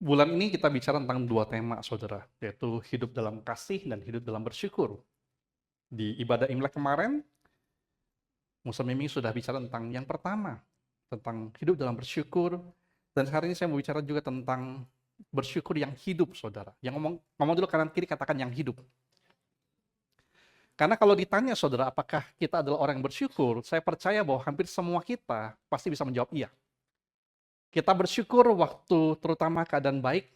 Bulan ini kita bicara tentang dua tema, saudara, yaitu hidup dalam kasih dan hidup dalam bersyukur. Di ibadah Imlek kemarin, Musa Mimi sudah bicara tentang yang pertama, tentang hidup dalam bersyukur, dan hari ini saya mau bicara juga tentang bersyukur yang hidup, saudara. Yang ngomong dulu kanan kiri, katakan yang hidup. Karena kalau ditanya, saudara, apakah kita adalah orang yang bersyukur, saya percaya bahwa hampir semua kita pasti bisa menjawab iya. Kita bersyukur waktu terutama keadaan baik,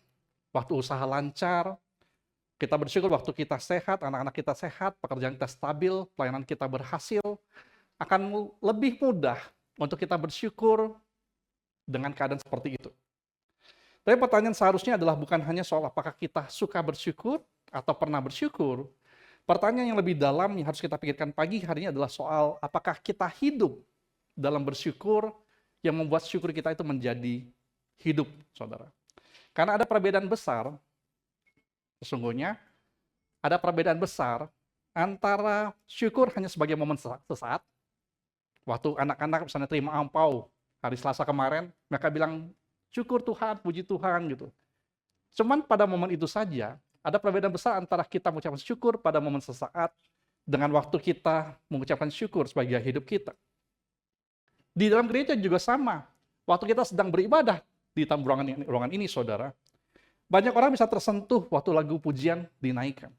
waktu usaha lancar, kita bersyukur waktu kita sehat, anak-anak kita sehat, pekerjaan kita stabil, pelayanan kita berhasil, akan lebih mudah untuk kita bersyukur dengan keadaan seperti itu. Tapi pertanyaan seharusnya adalah bukan hanya soal apakah kita suka bersyukur atau pernah bersyukur. Pertanyaan yang lebih dalam yang harus kita pikirkan pagi hari ini adalah soal apakah kita hidup dalam bersyukur yang membuat syukur kita itu menjadi hidup, saudara. Karena ada perbedaan besar, sesungguhnya ada perbedaan besar antara syukur hanya sebagai momen sesaat. Waktu anak-anak misalnya terima angpau hari Selasa kemarin, mereka bilang, syukur Tuhan, puji Tuhan gitu. Cuman pada momen itu saja, ada perbedaan besar antara kita mengucapkan syukur pada momen sesaat dengan waktu kita mengucapkan syukur sebagai hidup kita. Di dalam gereja juga sama. Waktu kita sedang beribadah di dalam ruangan ini, saudara, banyak orang bisa tersentuh waktu lagu pujian dinaikkan.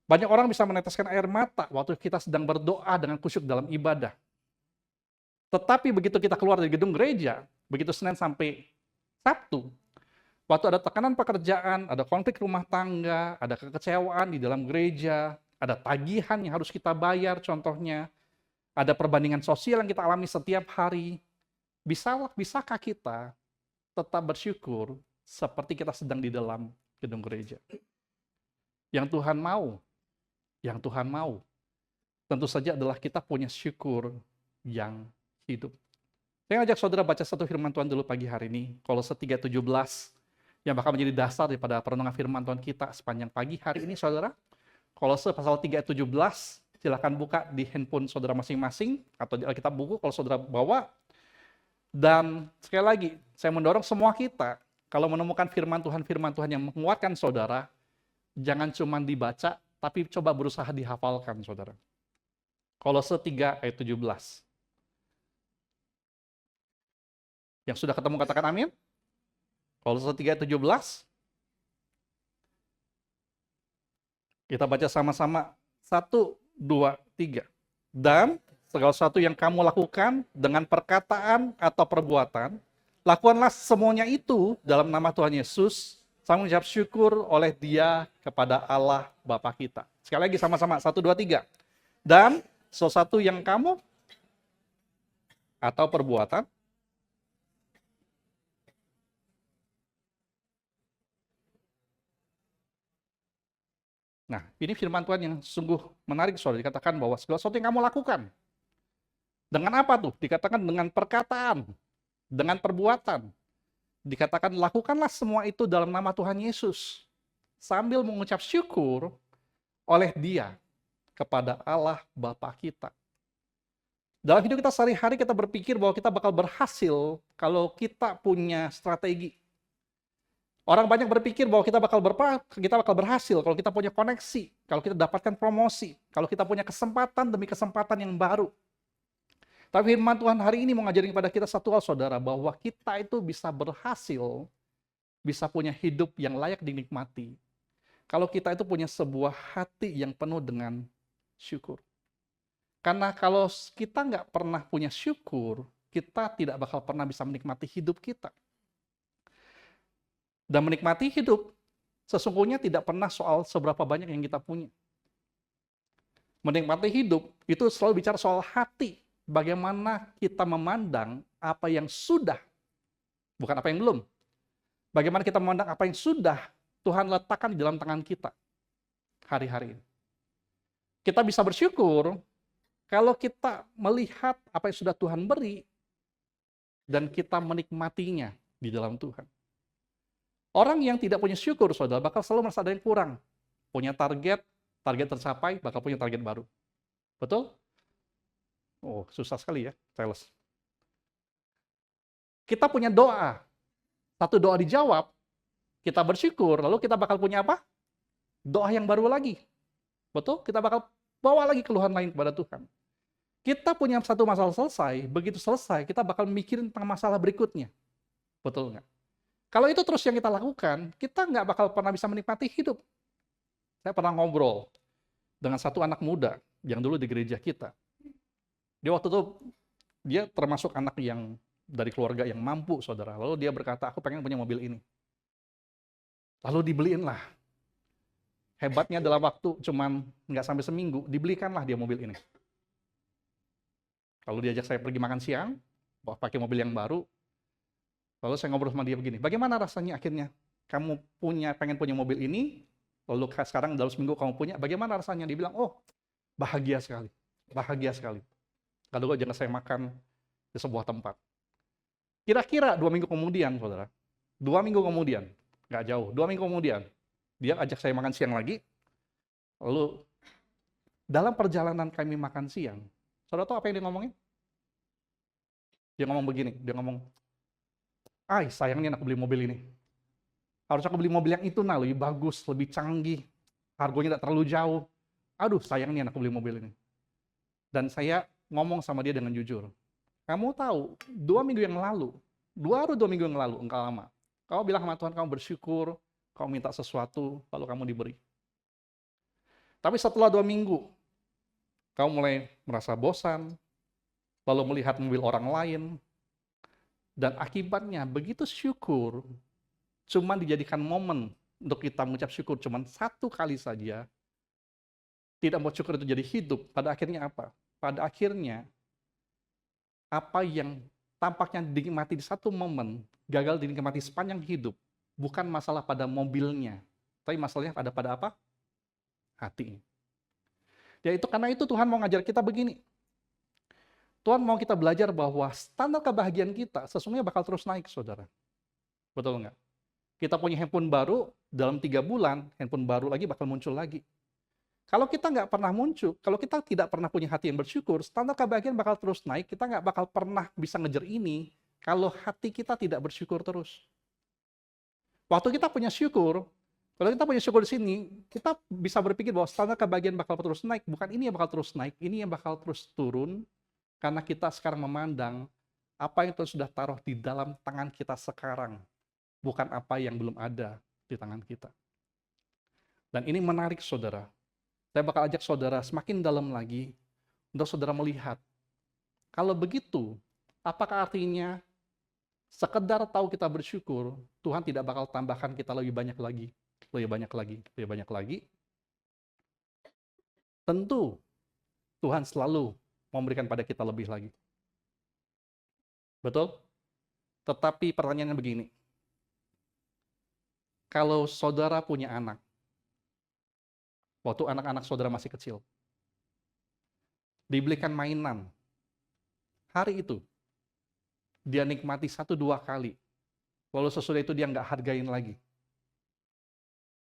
Banyak orang bisa meneteskan air mata waktu kita sedang berdoa dengan khusyuk dalam ibadah. Tetapi begitu kita keluar dari gedung gereja, begitu Senin sampai Sabtu, waktu ada tekanan pekerjaan, ada konflik rumah tangga, ada kekecewaan di dalam gereja, ada tagihan yang harus kita bayar contohnya, ada perbandingan sosial yang kita alami setiap hari. Bisakah kita tetap bersyukur seperti kita sedang di dalam gedung gereja? Yang Tuhan mau, tentu saja adalah kita punya syukur yang hidup. Saya ngajak saudara baca satu firman Tuhan dulu pagi hari ini, Kolose 3:17, yang bakal menjadi dasar daripada perenungan firman Tuhan kita sepanjang pagi hari ini, saudara. Kolose pasal 3:17, silakan buka di handphone saudara masing-masing, atau di Alkitab buku kalau saudara bawa. Dan sekali lagi, saya mendorong semua kita, kalau menemukan firman Tuhan yang menguatkan saudara, jangan cuma dibaca, tapi coba berusaha dihafalkan, saudara. Kolose 3:17. Yang sudah ketemu katakan amin. Kolose 3:17. Kita baca sama-sama. 1, 2, 3. Dan segala sesuatu yang kamu lakukan dengan perkataan atau perbuatan, lakukanlah semuanya itu dalam nama Tuhan Yesus, sambil mengucap syukur oleh Dia kepada Allah Bapa kita. Sekali lagi sama-sama, 1, 2, 3. Dan sesuatu yang kamu atau perbuatan, nah, ini firman Tuhan yang sungguh menarik, saudara. Dikatakan bahwa segala sesuatu yang kamu lakukan. Dengan apa tuh? Dikatakan dengan perkataan, dengan perbuatan. Dikatakan lakukanlah semua itu dalam nama Tuhan Yesus. Sambil mengucap syukur oleh Dia kepada Allah Bapa kita. Dalam hidup kita sehari-hari kita berpikir bahwa kita bakal berhasil kalau kita punya strategi. Orang banyak berpikir bahwa kita bakal berhasil kalau kita punya koneksi, kalau kita dapatkan promosi, kalau kita punya kesempatan demi kesempatan yang baru. Tapi firman Tuhan hari ini mau ngajarin kepada kita satu hal, saudara, bahwa kita itu bisa berhasil, bisa punya hidup yang layak dinikmati, kalau kita itu punya sebuah hati yang penuh dengan syukur. Karena kalau kita nggak pernah punya syukur, kita tidak bakal pernah bisa menikmati hidup kita. Dan menikmati hidup, sesungguhnya tidak pernah soal seberapa banyak yang kita punya. Menikmati hidup, itu selalu bicara soal hati. Bagaimana kita memandang apa yang sudah, bukan apa yang belum. Bagaimana kita memandang apa yang sudah Tuhan letakkan di dalam tangan kita hari-hari ini. Kita bisa bersyukur kalau kita melihat apa yang sudah Tuhan beri dan kita menikmatinya di dalam Tuhan. Orang yang tidak punya syukur, saudara, bakal selalu merasa ada yang kurang. Punya target tercapai, bakal punya target baru. Betul? Oh, susah sekali ya, sales. Kita punya doa. Satu doa dijawab, kita bersyukur, lalu kita bakal punya apa? Doa yang baru lagi. Betul? Kita bakal bawa lagi keluhan lain kepada Tuhan. Kita punya satu masalah selesai, begitu selesai, kita bakal mikirin tentang masalah berikutnya. Betul nggak? Kalau itu terus yang kita lakukan, kita nggak bakal pernah bisa menikmati hidup. Saya pernah ngobrol dengan satu anak muda yang dulu di gereja kita. Dia waktu itu, dia termasuk anak yang dari keluarga yang mampu, saudara. Lalu dia berkata, aku pengen punya mobil ini. Lalu dibeliin lah. Hebatnya dalam waktu cuman nggak sampai seminggu, dibelikanlah dia mobil ini. Lalu diajak saya pergi makan siang, pakai mobil yang baru. Lalu saya ngobrol sama dia begini, bagaimana rasanya akhirnya kamu pengen punya mobil ini, lalu sekarang dalam seminggu kamu punya, bagaimana rasanya? Dia bilang, oh bahagia sekali, bahagia sekali. Lalu gue ajak saya makan di sebuah tempat. Kira-kira 2 minggu kemudian, saudara, 2 minggu kemudian, nggak jauh, 2 minggu kemudian, dia ajak saya makan siang lagi, lalu dalam perjalanan kami makan siang, saudara tahu apa yang dia ngomongin? Dia ngomong begini, dia ngomong, sayangnya aku beli mobil ini. Harusnya aku beli mobil yang itu, lebih bagus, lebih canggih, harganya tidak terlalu jauh. Aduh, sayangnya aku beli mobil ini. Dan saya ngomong sama dia dengan jujur, kamu tahu, 2 minggu yang lalu, 2 minggu yang lalu, enggak lama, kamu bilang sama Tuhan, kamu bersyukur, kamu minta sesuatu, lalu kamu diberi. Tapi setelah 2 minggu, kamu mulai merasa bosan, lalu melihat mobil orang lain, dan akibatnya begitu syukur, cuma dijadikan momen untuk kita mengucap syukur cuma 1 kali saja, tidak mau syukur itu jadi hidup, pada akhirnya apa? Pada akhirnya, apa yang tampaknya dinikmati di 1 momen, gagal dinikmati sepanjang hidup, bukan masalah pada mobilnya, tapi masalahnya ada pada apa? Hati. Karena itu Tuhan mau ngajar kita begini. Tuhan mau kita belajar bahwa standar kebahagiaan kita sesungguhnya bakal terus naik, saudara. Betul nggak? Kita punya handphone baru, dalam 3 bulan, handphone baru lagi bakal muncul lagi. Kalau kita nggak pernah muncul, kalau kita tidak pernah punya hati yang bersyukur, standar kebahagiaan bakal terus naik, kita nggak bakal pernah bisa ngejar ini, kalau hati kita tidak bersyukur terus. Waktu kita punya syukur, kalau kita punya syukur di sini, kita bisa berpikir bahwa standar kebahagiaan bakal terus naik, bukan ini yang bakal terus naik, ini yang bakal terus turun, karena kita sekarang memandang apa yang Tuhan sudah taruh di dalam tangan kita sekarang, bukan apa yang belum ada di tangan kita. Dan ini menarik, saudara. Saya bakal ajak saudara semakin dalam lagi untuk saudara melihat. Kalau begitu, apakah artinya sekedar tahu kita bersyukur, Tuhan tidak bakal tambahkan kita lebih banyak lagi, lebih banyak lagi, lebih banyak lagi? Tentu, Tuhan selalu memberikan pada kita lebih lagi. Betul? Tetapi pertanyaannya begini. Kalau saudara punya anak, waktu anak-anak saudara masih kecil, dibelikan mainan, hari itu, dia nikmati 1-2 kali, lalu sesudah itu dia nggak hargain lagi.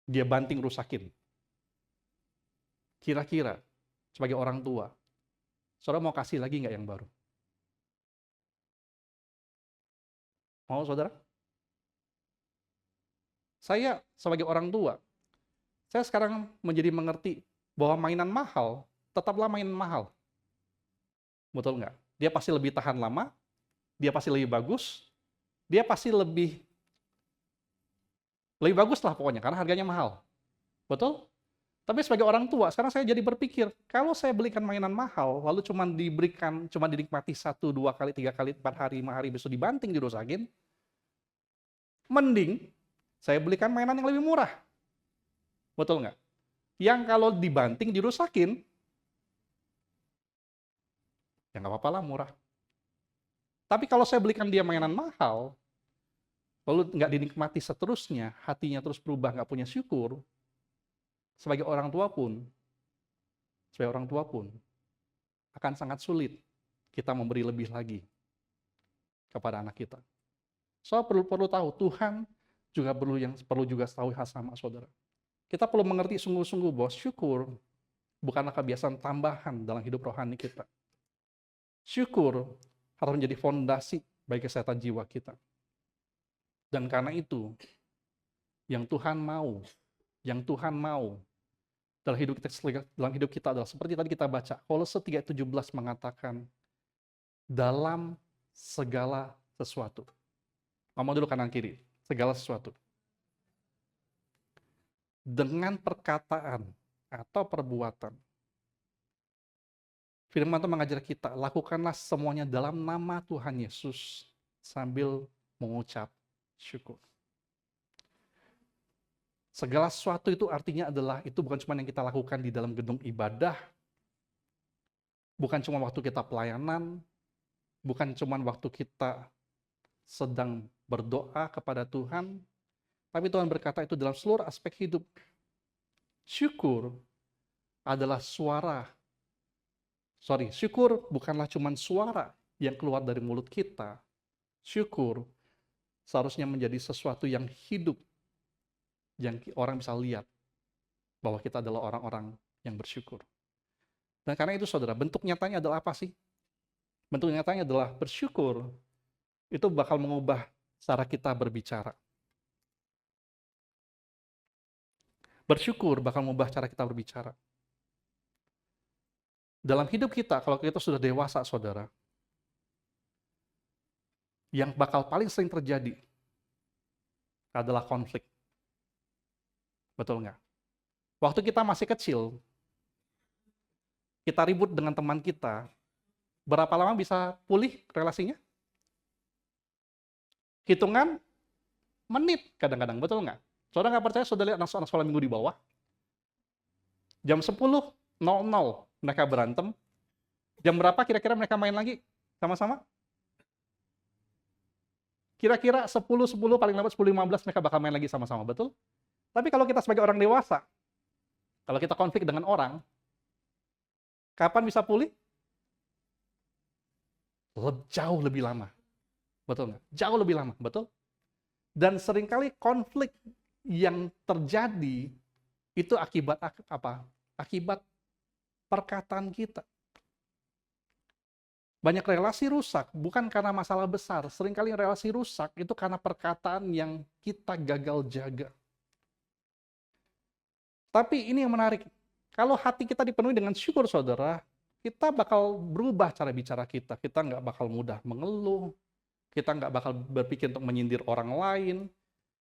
Dia banting rusakin. Kira-kira, sebagai orang tua, saudara mau kasih lagi nggak yang baru? Mau, saudara? Saya sebagai orang tua, saya sekarang menjadi mengerti bahwa mainan mahal tetaplah mainan mahal. Betul nggak? Dia pasti lebih tahan lama, dia pasti lebih bagus, dia pasti lebih bagus lah pokoknya, karena harganya mahal. Betul? Tapi sebagai orang tua, sekarang saya jadi berpikir, kalau saya belikan mainan mahal, lalu cuma dinikmati 1-2 kali, 3 kali, 4 hari, 5 hari, besok dibanting, dirusakin, mending saya belikan mainan yang lebih murah. Betul nggak? Yang kalau dibanting, dirusakin, ya nggak apa-apa lah, murah. Tapi kalau saya belikan dia mainan mahal, lalu nggak dinikmati seterusnya, hatinya terus berubah, nggak punya syukur, sebagai orang tua pun, akan sangat sulit kita memberi lebih lagi kepada anak kita. So, perlu tahu, Tuhan juga perlu juga tahu hal sama, saudara. Kita perlu mengerti sungguh-sungguh bahwa syukur bukanlah kebiasaan tambahan dalam hidup rohani kita. Syukur harus menjadi fondasi bagi kesehatan jiwa kita. Dan karena itu, yang Tuhan mau, yang Tuhan mau dalam hidup kita adalah seperti tadi kita baca, Kolose 3:17 mengatakan, dalam segala sesuatu. Ngomong dulu kanan kiri, segala sesuatu. Dengan perkataan atau perbuatan. Firman Tuhan mengajar kita, lakukanlah semuanya dalam nama Tuhan Yesus sambil mengucap syukur. Segala sesuatu itu artinya adalah, itu bukan cuma yang kita lakukan di dalam gedung ibadah, bukan cuma waktu kita pelayanan, bukan cuma waktu kita sedang berdoa kepada Tuhan, tapi Tuhan berkata itu dalam seluruh aspek hidup. Syukur adalah syukur bukanlah cuma suara yang keluar dari mulut kita. Syukur seharusnya menjadi sesuatu yang hidup, yang orang bisa lihat bahwa kita adalah orang-orang yang bersyukur. Dan karena itu saudara, bentuk nyatanya adalah apa sih? Bentuk nyatanya adalah bersyukur itu bakal mengubah cara kita berbicara. Bersyukur bakal mengubah cara kita berbicara. Dalam hidup kita, kalau kita sudah dewasa, saudara, yang bakal paling sering terjadi adalah konflik. Betul nggak? Waktu kita masih kecil, kita ribut dengan teman kita, berapa lama bisa pulih relasinya? Hitungan menit kadang-kadang, betul nggak? Saudara nggak percaya, saudara lihat anak sekolah minggu di bawah, jam 10.00 mereka berantem, jam berapa kira-kira mereka main lagi sama-sama? Kira-kira 10.10 paling lambat 10.15 mereka bakal main lagi sama-sama, betul? Tapi kalau kita sebagai orang dewasa, kalau kita konflik dengan orang, kapan bisa pulih? Jauh lebih lama. Betul nggak? Jauh lebih lama, betul? Dan seringkali konflik yang terjadi itu akibat apa? Akibat perkataan kita. Banyak relasi rusak bukan karena masalah besar. Seringkali relasi rusak itu karena perkataan yang kita gagal jaga. Tapi ini yang menarik. Kalau hati kita dipenuhi dengan syukur, saudara, kita bakal berubah cara bicara kita. Kita nggak bakal mudah mengeluh. Kita nggak bakal berpikir untuk menyindir orang lain.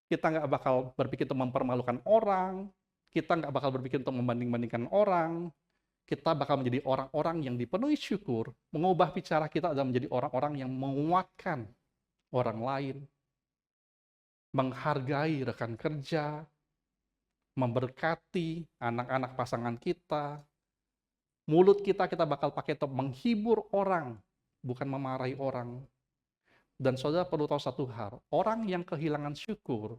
Kita nggak bakal berpikir untuk mempermalukan orang. Kita nggak bakal berpikir untuk membanding-bandingkan orang. Kita bakal menjadi orang-orang yang dipenuhi syukur, mengubah bicara kita adalah menjadi orang-orang yang menguatkan orang lain, menghargai rekan kerja, memberkati anak-anak pasangan kita. Mulut kita bakal pakai untuk menghibur orang, bukan memarahi orang. Dan saudara perlu tahu satu hal, orang yang kehilangan syukur,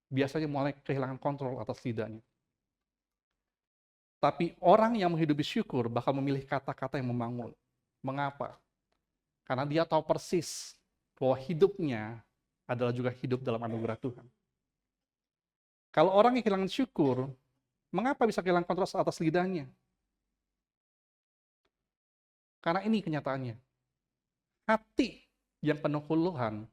biasanya mulai kehilangan kontrol atas lidahnya. Tapi orang yang menghidupi syukur bakal memilih kata-kata yang membangun. Mengapa? Karena dia tahu persis bahwa hidupnya adalah juga hidup dalam anugerah Tuhan. Kalau orang yang kehilangan syukur, mengapa bisa kehilangan kontrol atas lidahnya? Karena ini kenyataannya. Hati yang penuh keluhan,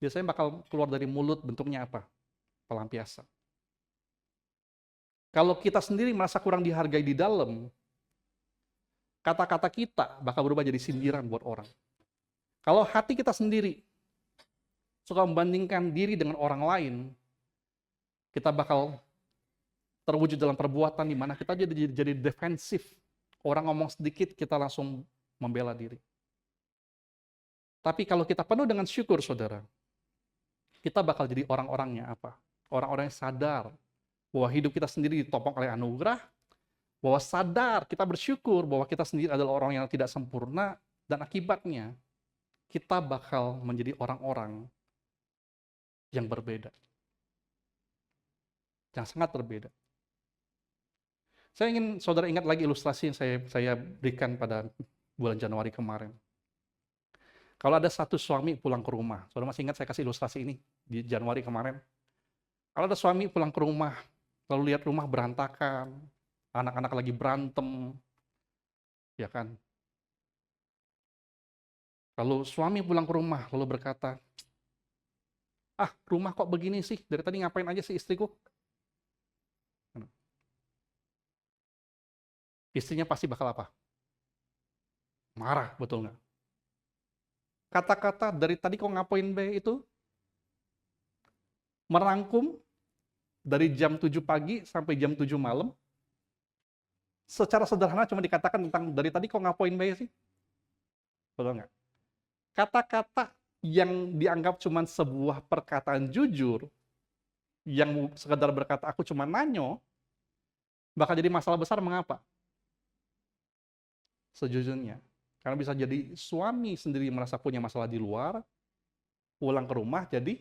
biasanya bakal keluar dari mulut bentuknya apa? Pelampiasan. Kalau kita sendiri merasa kurang dihargai di dalam, kata-kata kita bakal berubah jadi sindiran buat orang. Kalau hati kita sendiri suka membandingkan diri dengan orang lain, kita bakal terwujud dalam perbuatan di mana kita jadi defensif. Orang ngomong sedikit, kita langsung membela diri. Tapi kalau kita penuh dengan syukur, saudara, kita bakal jadi orang-orangnya apa? Orang-orang yang sadar bahwa hidup kita sendiri ditopang oleh anugerah, bahwa sadar kita bersyukur bahwa kita sendiri adalah orang yang tidak sempurna, dan akibatnya kita bakal menjadi orang-orang yang berbeda. Yang sangat berbeda. Saya ingin saudara ingat lagi ilustrasi yang saya berikan pada bulan Januari kemarin. Kalau ada satu suami pulang ke rumah, saudara masih ingat saya kasih ilustrasi ini di Januari kemarin? Kalau ada suami pulang ke rumah, lalu lihat rumah berantakan, anak-anak lagi berantem, ya kan? Lalu suami pulang ke rumah, lalu berkata, Ah, rumah kok begini sih? Dari tadi ngapain aja sih istriku? Istrinya pasti bakal apa? Marah, betul nggak? Kata-kata dari tadi kok ngapain be itu merangkum dari jam 7 pagi sampai jam 7 malam, secara sederhana cuma dikatakan tentang dari tadi kok ngapain be sih? Betul nggak? Kata-kata yang dianggap cuma sebuah perkataan jujur, yang sekedar berkata aku cuma nanyo, bakal jadi masalah besar. Mengapa? Sejujurnya. Karena bisa jadi suami sendiri merasa punya masalah di luar, pulang ke rumah jadi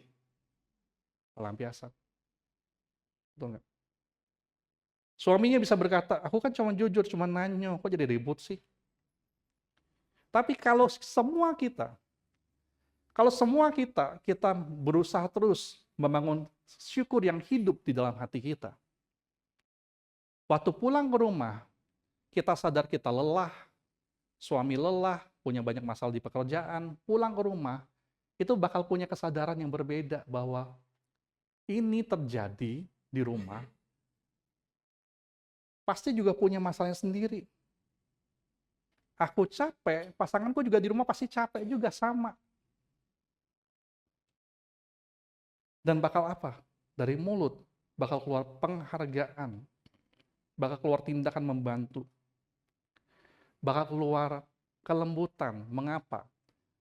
pelampiasan. Betul nggak? Suaminya bisa berkata, aku kan cuma jujur, cuma nanyo, kok jadi ribut sih? Tapi kalau semua kita berusaha terus membangun syukur yang hidup di dalam hati kita. Waktu pulang ke rumah, kita sadar kita lelah, suami lelah, punya banyak masalah di pekerjaan, pulang ke rumah, itu bakal punya kesadaran yang berbeda bahwa ini terjadi di rumah, pasti juga punya masalahnya sendiri. Aku capek, pasanganku juga di rumah pasti capek juga sama. Dan bakal apa? Dari mulut bakal keluar penghargaan, bakal keluar tindakan membantu, bakal keluar kelembutan. Mengapa?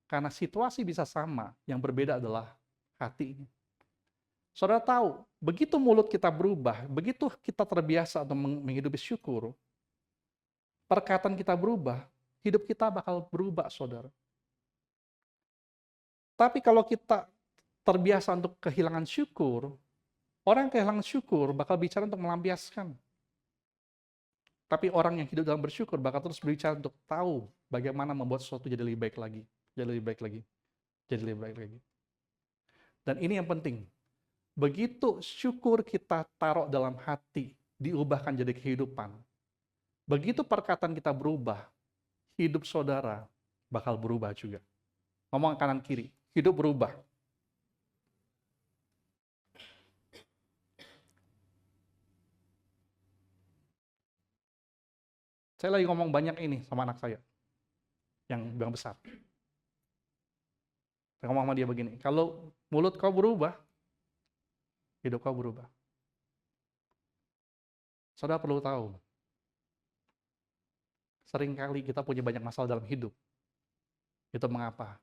Karena situasi bisa sama, yang berbeda adalah hatinya. Saudara tahu, begitu mulut kita berubah, begitu kita terbiasa untuk menghidupi syukur, perkataan kita berubah, hidup kita bakal berubah, saudara. Tapi kalau kita terbiasa untuk kehilangan syukur, orang yang kehilangan syukur bakal bicara untuk melampiaskan. Tapi orang yang hidup dalam bersyukur bakal terus berbicara untuk tahu bagaimana membuat sesuatu jadi lebih baik lagi, jadi lebih baik lagi, jadi lebih baik lagi. Dan ini yang penting. Begitu syukur kita taruh dalam hati, diubahkan jadi kehidupan. Begitu perkataan kita berubah, hidup saudara bakal berubah juga. Ngomong kanan kiri, hidup berubah. Saya lagi ngomong banyak ini sama anak saya, yang besar. Saya ngomong sama dia begini, kalau mulut kau berubah, hidup kau berubah. Saudara perlu tahu, seringkali kita punya banyak masalah dalam hidup. Itu mengapa?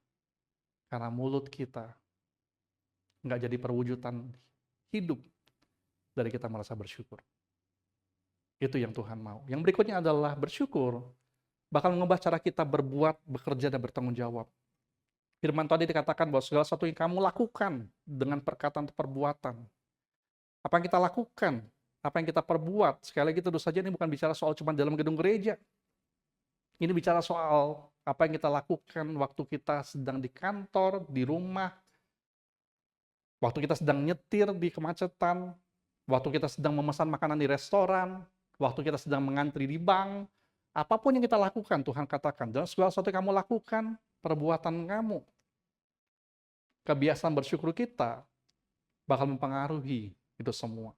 Karena mulut kita nggak jadi perwujudan hidup dari kita merasa bersyukur. Itu yang Tuhan mau. Yang berikutnya adalah bersyukur bakal mengubah cara kita berbuat, bekerja, dan bertanggung jawab. Firman tadi dikatakan bahwa segala sesuatu yang kamu lakukan dengan perkataan atau perbuatan, apa yang kita lakukan, apa yang kita perbuat, sekali lagi tentu saja ini bukan bicara soal cuma dalam gedung gereja. Ini bicara soal apa yang kita lakukan waktu kita sedang di kantor, di rumah, waktu kita sedang nyetir di kemacetan, waktu kita sedang memesan makanan di restoran, waktu kita sedang mengantri di bank, apapun yang kita lakukan, Tuhan katakan, dan segala sesuatu yang kamu lakukan, perbuatan kamu, kebiasaan bersyukur kita, bakal mempengaruhi itu semua.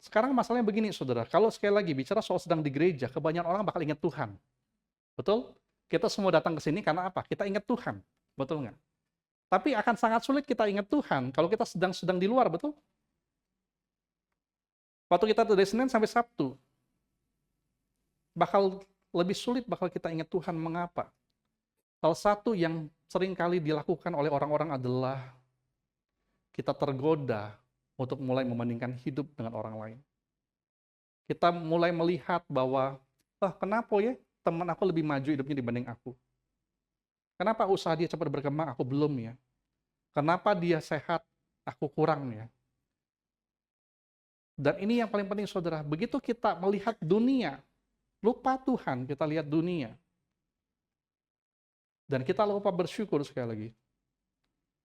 Sekarang masalahnya begini, saudara, kalau sekali lagi bicara soal sedang di gereja, kebanyakan orang bakal ingat Tuhan. Betul? Kita semua datang ke sini karena apa? Kita ingat Tuhan. Betul nggak? Tapi akan sangat sulit kita ingat Tuhan kalau kita sedang di luar, betul? Waktu kita dari Senin sampai Sabtu, bakal lebih sulit bakal kita ingat Tuhan. Mengapa? Salah satu yang sering kali dilakukan oleh orang-orang adalah kita tergoda untuk mulai membandingkan hidup dengan orang lain. Kita mulai melihat bahwa, kenapa ya teman aku lebih maju hidupnya dibanding aku? Kenapa usaha dia cepat berkembang, aku belum ya? Kenapa dia sehat, aku kurang ya? Dan ini yang paling penting, saudara. Begitu kita melihat dunia, lupa Tuhan, kita lihat dunia. Dan kita lupa bersyukur sekali lagi.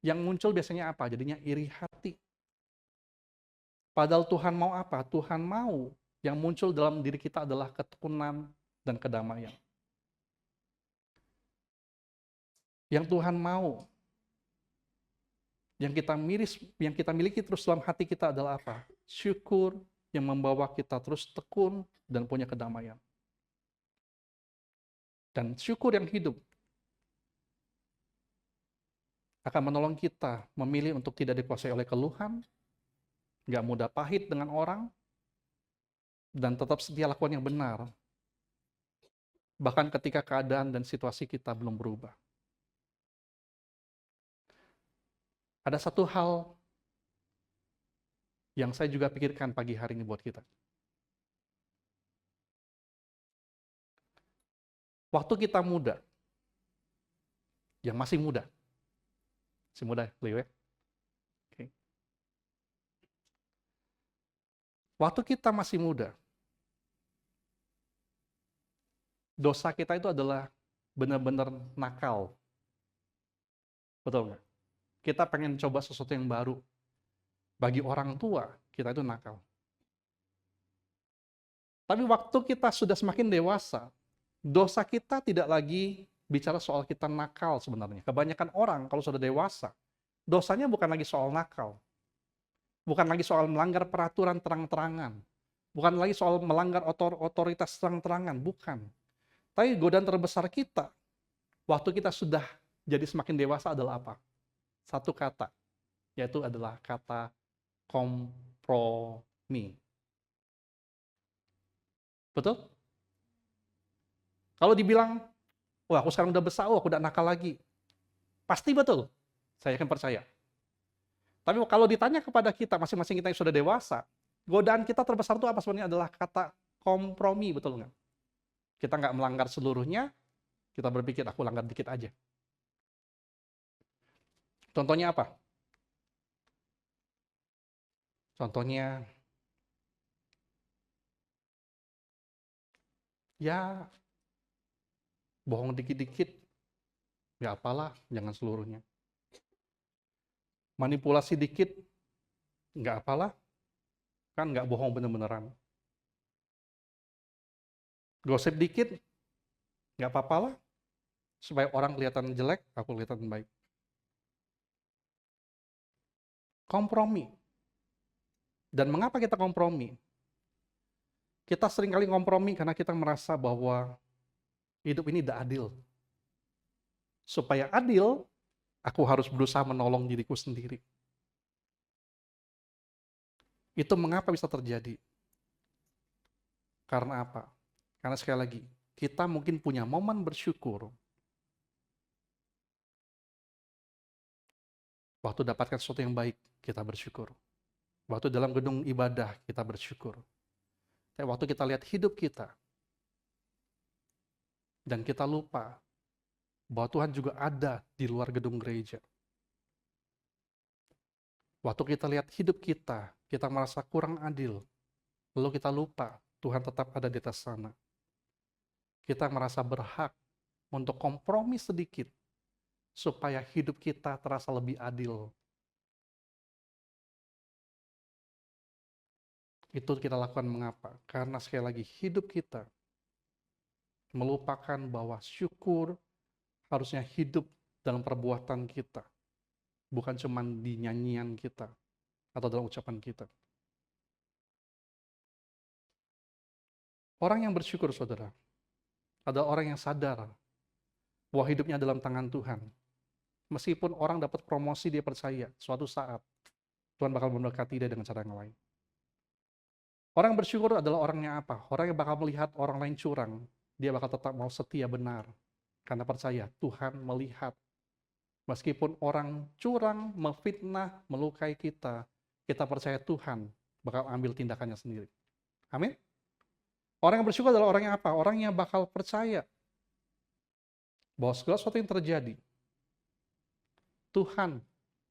Yang muncul biasanya apa? Jadinya iri hati. Padahal Tuhan mau apa? Tuhan mau yang muncul dalam diri kita adalah ketekunan dan kedamaian. Yang Tuhan mau Yang kita miliki terus dalam hati kita adalah apa? Syukur yang membawa kita terus tekun dan punya kedamaian. Dan syukur yang hidup akan menolong kita memilih untuk tidak dikuasai oleh keluhan, nggak mudah pahit dengan orang, dan tetap setia lakukan yang benar. Bahkan ketika keadaan dan situasi kita belum berubah. Ada satu hal yang saya juga pikirkan pagi hari ini buat kita. Waktu kita muda, yang masih muda Leo ya? Oke. Waktu kita masih muda, dosa kita itu adalah benar-benar nakal. Betul nggak? Kita pengen coba sesuatu yang baru. Bagi orang tua, kita itu nakal. Tapi waktu kita sudah semakin dewasa, dosa kita tidak lagi bicara soal kita nakal sebenarnya. Kebanyakan orang kalau sudah dewasa, dosanya bukan lagi soal nakal. Bukan lagi soal melanggar peraturan terang-terangan. Bukan lagi soal melanggar otoritas terang-terangan. Bukan. Tapi godaan terbesar kita, waktu kita sudah jadi semakin dewasa adalah apa? Satu kata, yaitu adalah kata kompromi. Betul? Kalau dibilang, wah aku sekarang udah besar, aku udah nakal lagi. Pasti betul, saya akan percaya. Tapi kalau ditanya kepada kita, masing-masing kita yang sudah dewasa, godaan kita terbesar itu apa sebenarnya adalah kata kompromi, betul nggak? Kita nggak melanggar seluruhnya, kita berpikir aku langgar dikit aja. Contohnya apa? Contohnya, ya bohong dikit-dikit, nggak apalah, jangan seluruhnya. Manipulasi dikit, nggak apalah, kan nggak bohong bener-beneran. Gosip dikit, nggak apa-apalah, supaya orang kelihatan jelek, aku kelihatan baik. Kompromi. Dan mengapa kita kompromi? Kita seringkali kompromi karena kita merasa bahwa hidup ini tidak adil. Supaya adil, aku harus berusaha menolong diriku sendiri. Itu mengapa bisa terjadi? Karena apa? Karena sekali lagi, kita mungkin punya momen bersyukur. Waktu dapatkan sesuatu yang baik, kita bersyukur. Waktu dalam gedung ibadah, kita bersyukur. Tapi waktu kita lihat hidup kita, dan kita lupa bahwa Tuhan juga ada di luar gedung gereja. Waktu kita lihat hidup kita merasa kurang adil. Lalu kita lupa, Tuhan tetap ada di atas sana. Kita merasa berhak untuk kompromi sedikit, supaya hidup kita terasa lebih adil. Itu kita lakukan mengapa? Karena sekali lagi, hidup kita melupakan bahwa syukur harusnya hidup dalam perbuatan kita. Bukan cuma di nyanyian kita, atau dalam ucapan kita. Orang yang bersyukur, saudara, adalah orang yang sadar bahwa hidupnya dalam tangan Tuhan. Meskipun orang dapat promosi, dia percaya suatu saat Tuhan bakal memberkati dia dengan cara yang lain. Orang yang bersyukur adalah orangnya apa? Orang yang bakal melihat orang lain curang, dia bakal tetap mau setia benar. Karena percaya Tuhan melihat. Meskipun orang curang, memfitnah, melukai kita, kita percaya Tuhan bakal ambil tindakannya sendiri. Amin? Orang yang bersyukur adalah orang yang apa? Orang yang bakal percaya bahwa segala sesuatu yang terjadi, Tuhan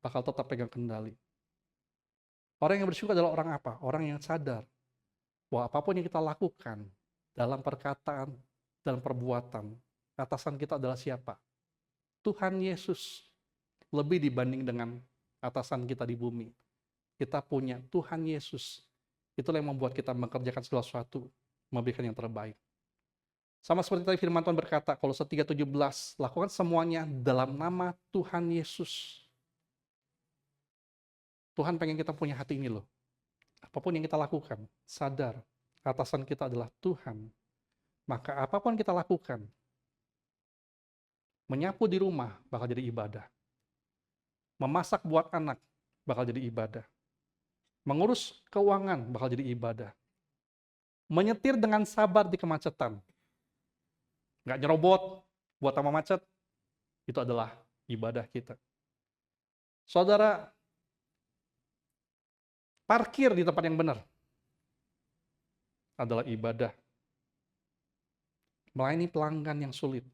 bakal tetap pegang kendali. Orang yang bersyukur adalah orang apa? Orang yang sadar bahwa apapun yang kita lakukan dalam perkataan, dalam perbuatan, atasan kita adalah siapa? Tuhan Yesus. Lebih dibanding dengan atasan kita di bumi. Kita punya Tuhan Yesus. Itulah yang membuat kita mengerjakan segala sesuatu, memberikan yang terbaik. Sama seperti tadi firman Tuhan berkata, Kolose 3:17, lakukan semuanya dalam nama Tuhan Yesus. Tuhan pengen kita punya hati ini loh. Apapun yang kita lakukan, sadar atasan kita adalah Tuhan. Maka apapun kita lakukan, menyapu di rumah bakal jadi ibadah. Memasak buat anak bakal jadi ibadah. Mengurus keuangan bakal jadi ibadah. Menyetir dengan sabar di kemacetan. Nggak nyerobot buat tambah macet, itu adalah ibadah kita. Saudara, parkir di tempat yang benar adalah ibadah. Melayani pelanggan yang sulit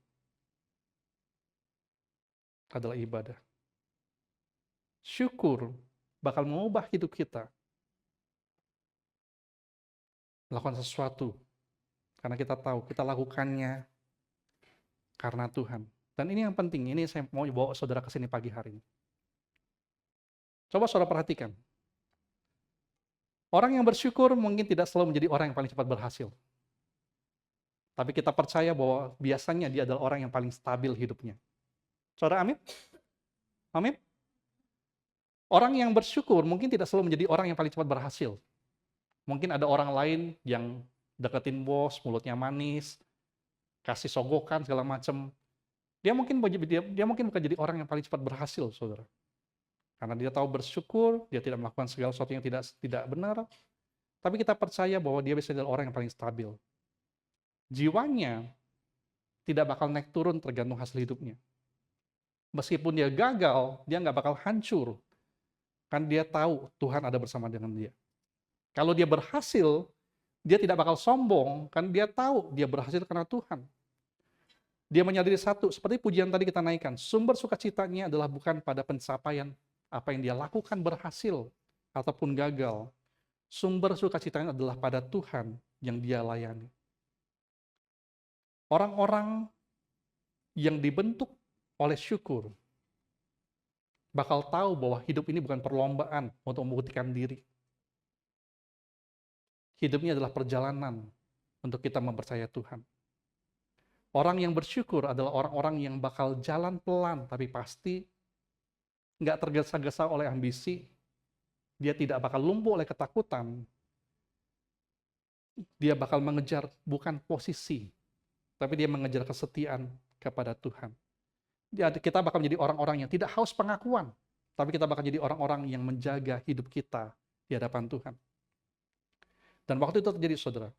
adalah ibadah. Syukur bakal mengubah hidup kita. Lakukan sesuatu karena kita tahu kita lakukannya karena Tuhan. Dan ini yang penting, ini saya mau bawa saudara ke sini pagi hari ini. Coba saudara perhatikan. Orang yang bersyukur mungkin tidak selalu menjadi orang yang paling cepat berhasil. Tapi kita percaya bahwa biasanya dia adalah orang yang paling stabil hidupnya. Saudara, amin? Amin? Orang yang bersyukur mungkin tidak selalu menjadi orang yang paling cepat berhasil. Mungkin ada orang lain yang deketin bos, mulutnya manis, kasih sogokan segala macam. Dia mungkin bukan jadi orang yang paling cepat berhasil, saudara. Karena dia tahu bersyukur, dia tidak melakukan segala sesuatu yang tidak benar. Tapi kita percaya bahwa dia biasanya adalah orang yang paling stabil. Jiwanya tidak bakal naik turun tergantung hasil hidupnya. Meskipun dia gagal, dia nggak bakal hancur. Kan dia tahu Tuhan ada bersama dengan dia. Kalau dia berhasil, dia tidak bakal sombong, kan dia tahu dia berhasil karena Tuhan. Dia menyadari satu, seperti pujian tadi kita naikkan, sumber sukacitanya adalah bukan pada pencapaian apa yang dia lakukan berhasil ataupun gagal. Sumber sukacitanya adalah pada Tuhan yang dia layani. Orang-orang yang dibentuk oleh syukur bakal tahu bahwa hidup ini bukan perlombaan untuk membuktikan diri. Hidup ini adalah perjalanan untuk kita mempercayai Tuhan. Orang yang bersyukur adalah orang-orang yang bakal jalan pelan, tapi pasti nggak tergesa-gesa oleh ambisi. Dia tidak bakal lumpuh oleh ketakutan. Dia bakal mengejar bukan posisi, tapi dia mengejar kesetiaan kepada Tuhan. Kita bakal menjadi orang-orang yang tidak haus pengakuan, tapi kita bakal jadi orang-orang yang menjaga hidup kita di hadapan Tuhan. Dan waktu itu terjadi, saudara.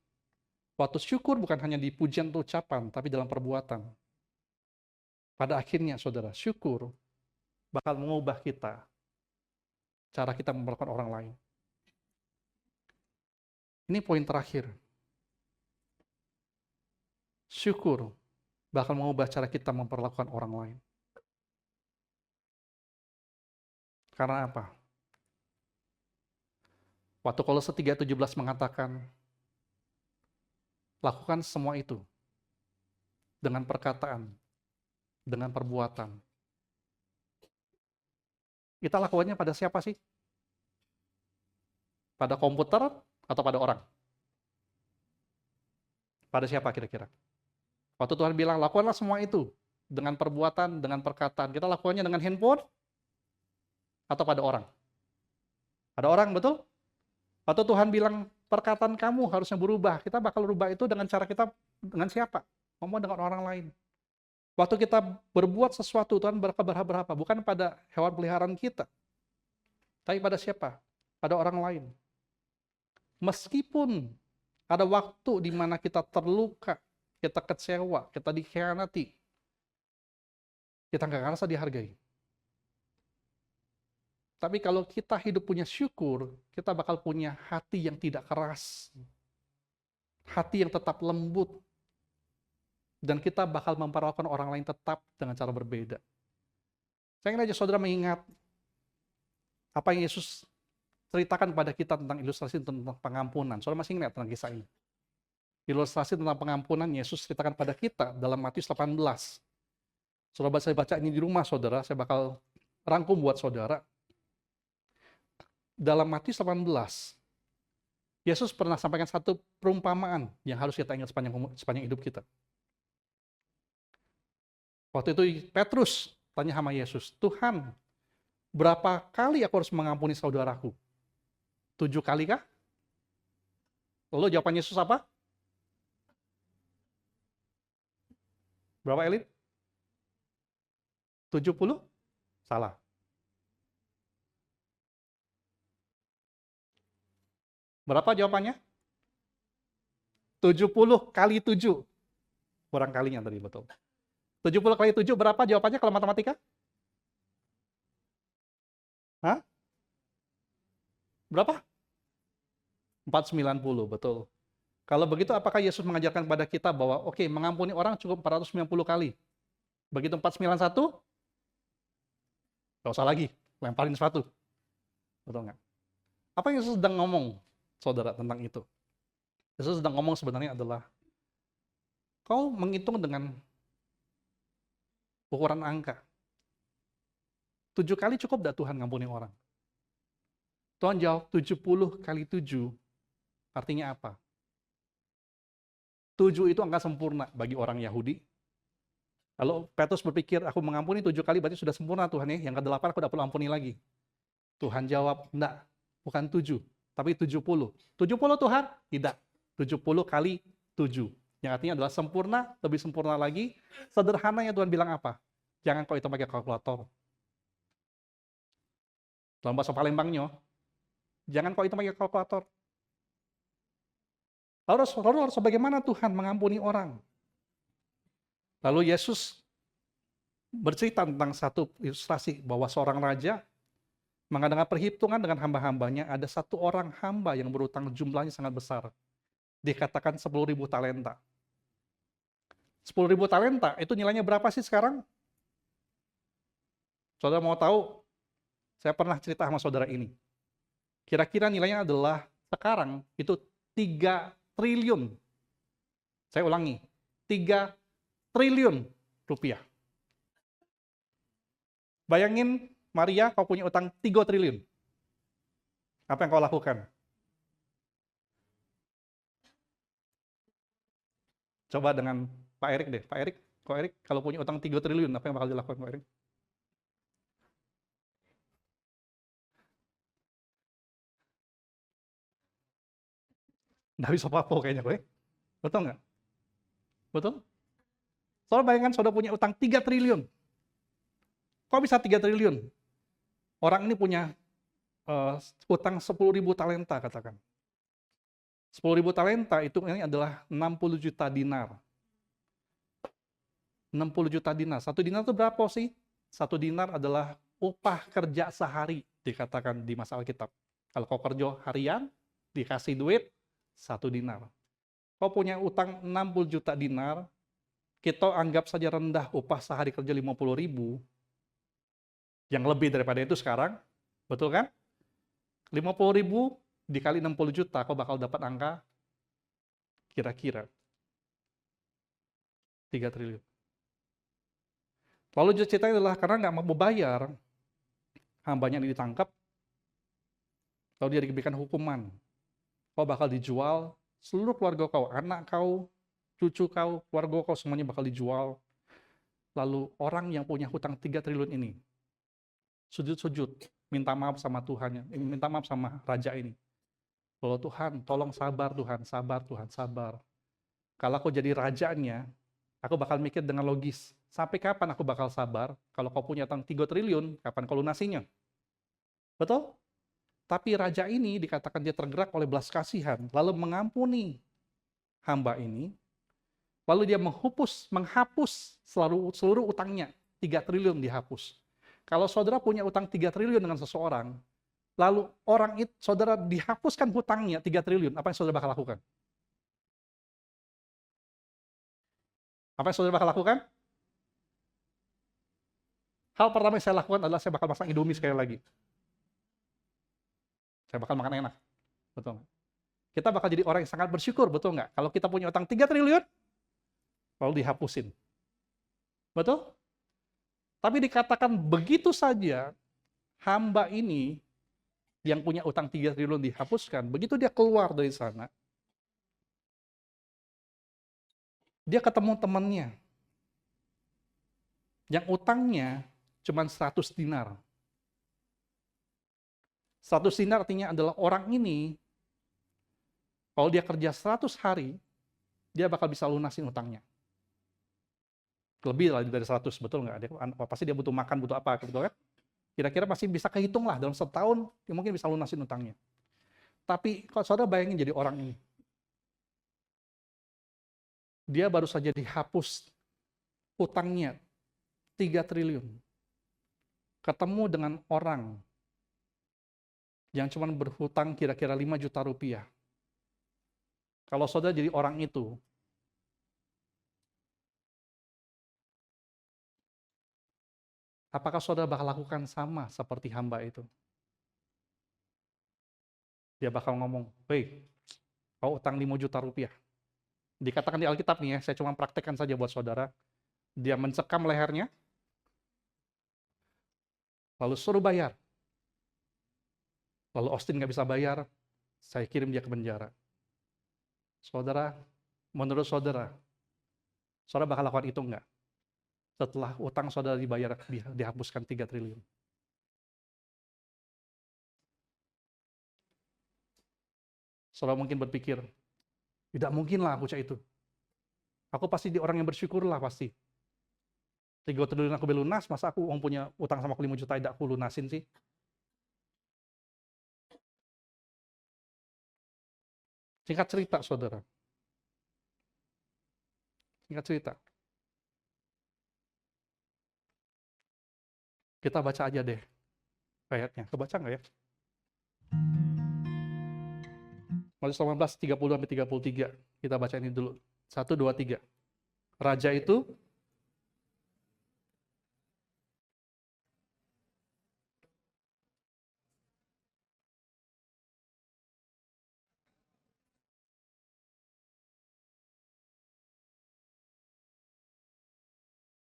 Waktu syukur bukan hanya di pujian atau ucapan, tapi dalam perbuatan. Pada akhirnya, saudara, syukur bakal mengubah kita, cara kita memperlakukan orang lain. Ini poin terakhir. Syukur bakal mengubah cara kita memperlakukan orang lain. Karena apa? Waktu Kolose 3:17 mengatakan, lakukan semua itu dengan perkataan, dengan perbuatan. Kita lakukannya pada siapa sih? Pada komputer atau pada orang? Pada siapa kira-kira? Waktu Tuhan bilang, lakukanlah semua itu dengan perbuatan, dengan perkataan. Kita lakukannya dengan handphone atau pada orang? Ada orang, betul? Waktu Tuhan bilang, perkataan kamu harusnya berubah. Kita bakal berubah itu dengan cara kita, dengan siapa? Ngomong dengan orang lain. Waktu kita berbuat sesuatu, Tuhan berapa? Bukan pada hewan peliharaan kita. Tapi pada siapa? Pada orang lain. Meskipun ada waktu di mana kita terluka, kita kecewa, kita dikhianati, kita nggak ngerasa dihargai. Tapi kalau kita hidup punya syukur, kita bakal punya hati yang tidak keras. Hati yang tetap lembut. Dan kita bakal memperlakukan orang lain tetap dengan cara berbeda. Saya ingin aja saudara mengingat apa yang Yesus ceritakan pada kita tentang ilustrasi tentang pengampunan. Saudara masih ingat tentang kisah ini? Ilustrasi tentang pengampunan Yesus ceritakan pada kita dalam Matius 18. Saudara saya baca ini di rumah saudara, saya bakal rangkum buat saudara. Dalam Matius 18, Yesus pernah sampaikan satu perumpamaan yang harus kita ingat sepanjang hidup kita. Waktu itu Petrus tanya sama Yesus, Tuhan, Berapa kali aku harus mengampuni saudaraku? 7 kali kah? Lalu jawaban Yesus apa? Berapa elit? 70? Salah. Berapa jawabannya? 70 kali 7. Kurang kalinya tadi, betul. 70 kali 7 berapa jawabannya kalau matematika? Hah? Berapa? 490, betul. Kalau begitu apakah Yesus mengajarkan kepada kita bahwa oke, mengampuni orang cukup 490 kali. Begitu 491, nggak usah lagi, lemparin sepatu. Betul nggak? Apa yang Yesus sedang ngomong, saudara, tentang itu? Yesus sedang ngomong sebenarnya adalah, kau menghitung dengan ukuran angka. 7 kali cukup nggak Tuhan ngampuni orang? Tuhan jawab 70 kali 7, artinya apa? 7 itu angka sempurna bagi orang Yahudi. Kalau Petrus berpikir, aku mengampuni 7 kali berarti sudah sempurna Tuhan ya, yang ke-8 aku tidak perlu ampuni lagi. Tuhan jawab, enggak, bukan 7, tapi 70. 70 Tuhan? Tidak. 70 kali 7. Yang artinya adalah sempurna, lebih sempurna lagi. Sederhananya Tuhan bilang apa? Jangan kau itu pakai kalkulator. Dalam bahasa Palembangnya, jangan kau itu pakai kalkulator. Lalu harus bagaimana Tuhan mengampuni orang? Lalu Yesus bercerita tentang satu ilustrasi bahwa seorang raja mengadakan perhitungan dengan hamba-hambanya, ada satu orang hamba yang berutang jumlahnya sangat besar. Dikatakan 10.000 talenta. 10.000 talenta, itu nilainya berapa sih sekarang? Saudara mau tahu? Saya pernah cerita sama saudara ini. Kira-kira nilainya adalah sekarang itu 3 triliun. Saya ulangi, 3 triliun rupiah. Bayangin, Maria, kau punya utang 3 triliun. Apa yang kau lakukan? Coba dengan Pak Erik deh. Pak Erik, kau Erik, kalau punya utang 3 triliun, apa yang bakal dilakukan Pak Erik? Nggak bisa apa-apa kayaknya, gue. Betul nggak? Betul? Soalnya bayangkan saudara punya utang 3 triliun. Kok bisa 3 triliun? Orang ini punya utang 10.000 talenta, katakan. 10.000 talenta itu ini adalah 60 juta dinar. 60 juta dinar. 1 dinar itu berapa sih? 1 dinar adalah upah kerja sehari, dikatakan di masa Alkitab. Kalau kau kerja harian, dikasih duit, 1 dinar. Kau punya utang 60 juta dinar, kita anggap saja rendah upah sehari kerja 50.000, yang lebih daripada itu sekarang, betul kan? 50.000 dikali 60 juta, kau bakal dapat angka kira-kira 3 triliun. Lalu ceritanya adalah karena nggak mau bayar, hambanya ini ditangkap, lalu dia diberikan hukuman. Kau bakal dijual, seluruh keluarga kau, anak kau, cucu kau, keluarga kau semuanya bakal dijual. Lalu orang yang punya hutang 3 triliun ini, sujud-sujud, minta maaf sama Tuhan, minta maaf sama raja ini. Lalu Tuhan, tolong sabar Tuhan, sabar Tuhan, sabar. Kalau aku jadi rajanya, aku bakal mikir dengan logis. Sampai kapan aku bakal sabar? Kalau kau punya utang 3 triliun, kapan kau lunasinya? Betul? Tapi raja ini dikatakan dia tergerak oleh belas kasihan, lalu mengampuni hamba ini, lalu dia menghapus seluruh utangnya, 3 triliun dihapus. Kalau saudara punya utang 3 triliun dengan seseorang, lalu orang itu, saudara dihapuskan hutangnya 3 triliun, apa yang saudara bakal lakukan? Apa yang saudara bakal lakukan? Hal pertama yang saya lakukan adalah saya bakal masak Indomie sekali lagi. Saya bakal makan enak. Betul nggak? Kita bakal jadi orang yang sangat bersyukur, betul nggak? Kalau kita punya utang 3 triliun, lalu dihapusin. Betul? Tapi dikatakan begitu saja, hamba ini yang punya utang 3 triliun dihapuskan, begitu dia keluar dari sana, dia ketemu temannya, yang utangnya cuma 100 dinar. 100 dinar artinya adalah orang ini, kalau dia kerja 100 hari, dia bakal bisa lunasin utangnya. Lebih dari 100, betul nggak? Pasti dia butuh makan, butuh apa, betul kan? Kira-kira pasti bisa kehitung lah, dalam setahun, dia mungkin bisa lunasin utangnya. Tapi kalau saudara bayangin jadi orang ini, dia baru saja dihapus utangnya 3 triliun. Ketemu dengan orang yang cuma berhutang kira-kira 5 juta rupiah. Kalau saudara jadi orang itu, apakah saudara bakal lakukan sama seperti hamba itu? Dia bakal ngomong, "Hei, kau utang 5 juta rupiah." Dikatakan di Alkitab nih ya, saya cuma praktekkan saja buat saudara. Dia mencekam lehernya, lalu suruh bayar. Lalu Austin nggak bisa bayar, saya kirim dia ke penjara. Saudara, menurut saudara bakal lakukan itu nggak? Setelah utang saudara dibayar, dihapuskan 3 triliun. Saudara mungkin berpikir, tidak mungkin lah aku cak itu. Aku pasti di orang yang bersyukur lah pasti. 3 triliun aku lunas, masa aku punya utang sama aku 5 juta tidak aku lunasin sih? Singkat cerita, saudara. Singkat cerita. Kita baca aja deh ayatnya. Kebaca nggak ya? Matius 18, 30-33. Kita baca ini dulu. 1, 2, 3. Raja itu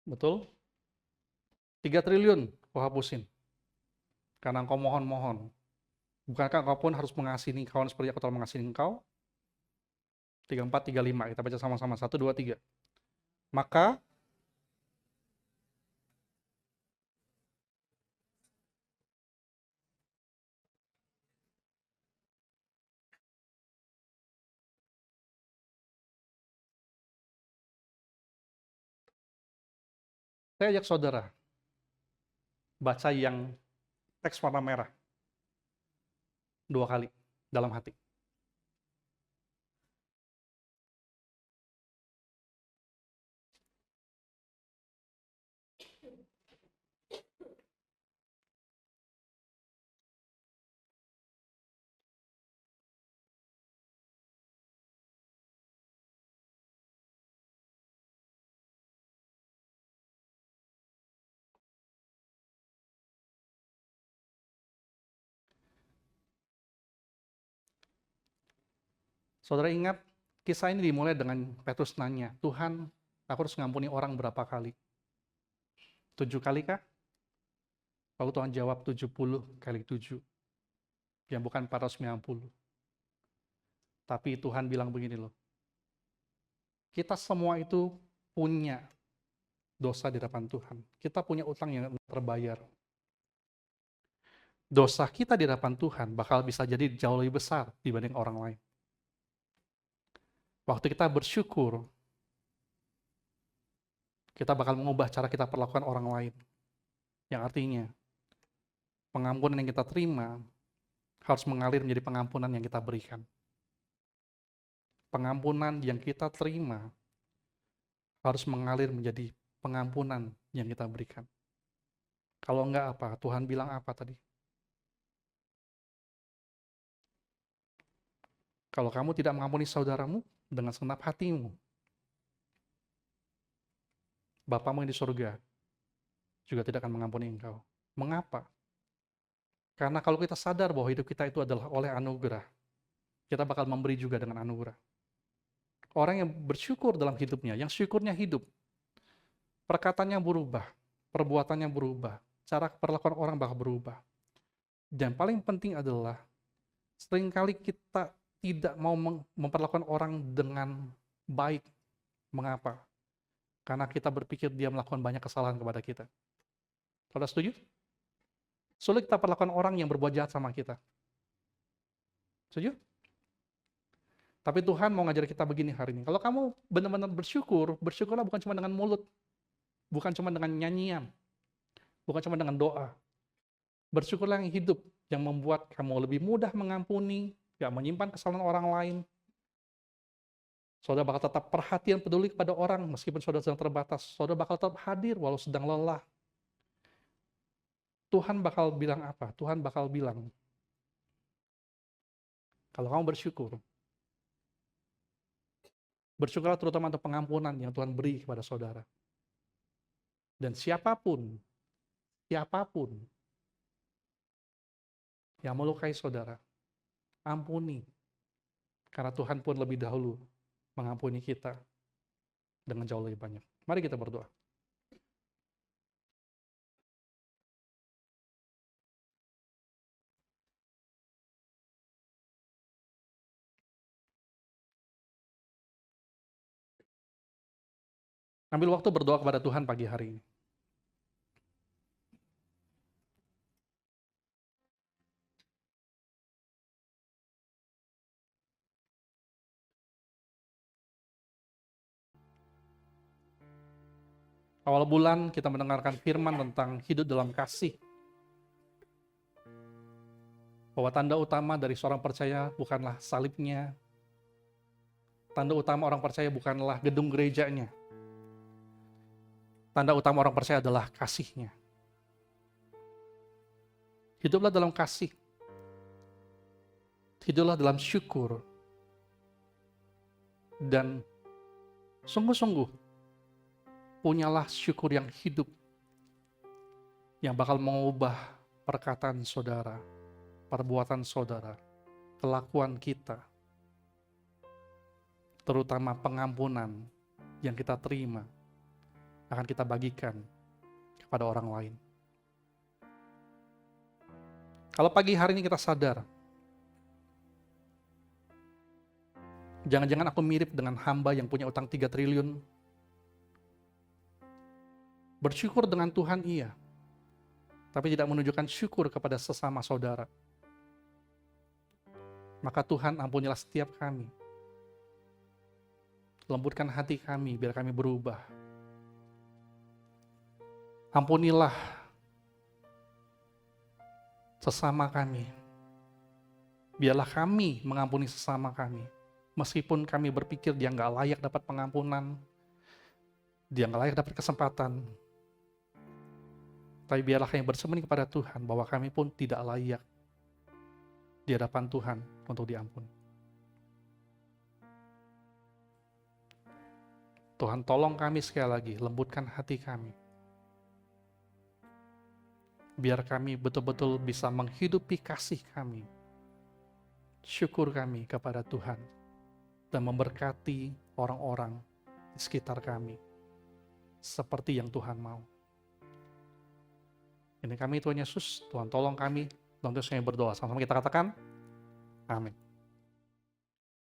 betul 3 triliun kau hapusin. Karena engkau mohon-mohon. Bukankah engkau pun harus mengasihi kawan seperti aku telah mengasihi engkau? 34, 35. Kita baca sama-sama. 1, 2, 3. Maka saya ajak saudara baca yang teks warna merah 2 kali dalam hati. Saudara ingat, kisah ini dimulai dengan Petrus nanya, Tuhan, aku harus ngampuni orang berapa kali? 7 kali kah? Lalu Tuhan jawab 70 kali 7. Yang bukan 490. Tapi Tuhan bilang begini loh, kita semua itu punya dosa di hadapan Tuhan. Kita punya utang yang terbayar. Dosa kita di hadapan Tuhan bakal bisa jadi jauh lebih besar dibanding orang lain. Waktu kita bersyukur, kita bakal mengubah cara kita perlakukan orang lain. Yang artinya, pengampunan yang kita terima harus mengalir menjadi pengampunan yang kita berikan. Pengampunan yang kita terima harus mengalir menjadi pengampunan yang kita berikan. Kalau enggak apa? Tuhan bilang apa tadi? Kalau kamu tidak mengampuni saudaramu dengan segenap hatimu, Bapamu yang di surga juga tidak akan mengampuni engkau. Mengapa? Karena kalau kita sadar bahwa hidup kita itu adalah oleh anugerah, kita bakal memberi juga dengan anugerah. Orang yang bersyukur dalam hidupnya, yang syukurnya hidup, perkataannya berubah, perbuatannya berubah, cara perlakuan orang bakal berubah. Dan paling penting adalah, seringkali kita tidak mau memperlakukan orang dengan baik. Mengapa? Karena kita berpikir dia melakukan banyak kesalahan kepada kita. Saudara setuju? sulit kita perlakukan orang yang berbuat jahat sama kita. Setuju? Tapi Tuhan mau ngajar kita begini hari ini. Kalau kamu benar-benar bersyukur, bersyukurlah bukan cuma dengan mulut, bukan cuma dengan nyanyian, bukan cuma dengan doa. Bersyukurlah yang hidup, yang membuat kamu lebih mudah mengampuni, gak menyimpan kesalahan orang lain. Saudara bakal tetap perhatian, peduli kepada orang, meskipun saudara sedang terbatas. Saudara bakal tetap hadir walau sedang lelah. Tuhan bakal bilang apa? Tuhan bakal bilang, kalau kamu bersyukurlah terutama untuk pengampunan yang Tuhan beri kepada saudara. Dan siapapun yang melukai saudara, ampuni. Karena Tuhan pun lebih dahulu mengampuni kita dengan jauh lebih banyak. Mari kita berdoa. Ambil waktu berdoa kepada Tuhan pagi hari ini. Awal bulan kita mendengarkan firman tentang hidup dalam kasih. Bahwa tanda utama dari seorang percaya bukanlah salibnya. Tanda utama orang percaya bukanlah gedung gerejanya. Tanda utama orang percaya adalah kasihnya. Hiduplah dalam kasih. Hiduplah dalam syukur. Dan sungguh-sungguh punyalah syukur yang hidup, yang bakal mengubah perkataan saudara, perbuatan saudara, kelakuan kita, terutama pengampunan yang kita terima, akan kita bagikan kepada orang lain. Kalau pagi hari ini kita sadar, jangan-jangan aku mirip dengan hamba yang punya utang 3 triliun. Bersyukur dengan Tuhan iya, tapi tidak menunjukkan syukur kepada sesama saudara. Maka Tuhan ampunilah setiap kami. Lembutkan hati kami biar kami berubah. Ampunilah sesama kami. Biarlah kami mengampuni sesama kami. Meskipun kami berpikir dia nggak layak dapat pengampunan, dia nggak layak dapat kesempatan. Tapi biarlah kami bersemedi kepada Tuhan bahwa kami pun tidak layak di hadapan Tuhan untuk diampuni. Tuhan tolong kami sekali lagi, lembutkan hati kami. Biar kami betul-betul bisa menghidupi kasih kami, syukur kami kepada Tuhan, dan memberkati orang-orang di sekitar kami, seperti yang Tuhan mau. Ini kami Tuhan Yesus, Tuhan tolong kami, dan terus kami berdoa. Sama-sama kita katakan, amin.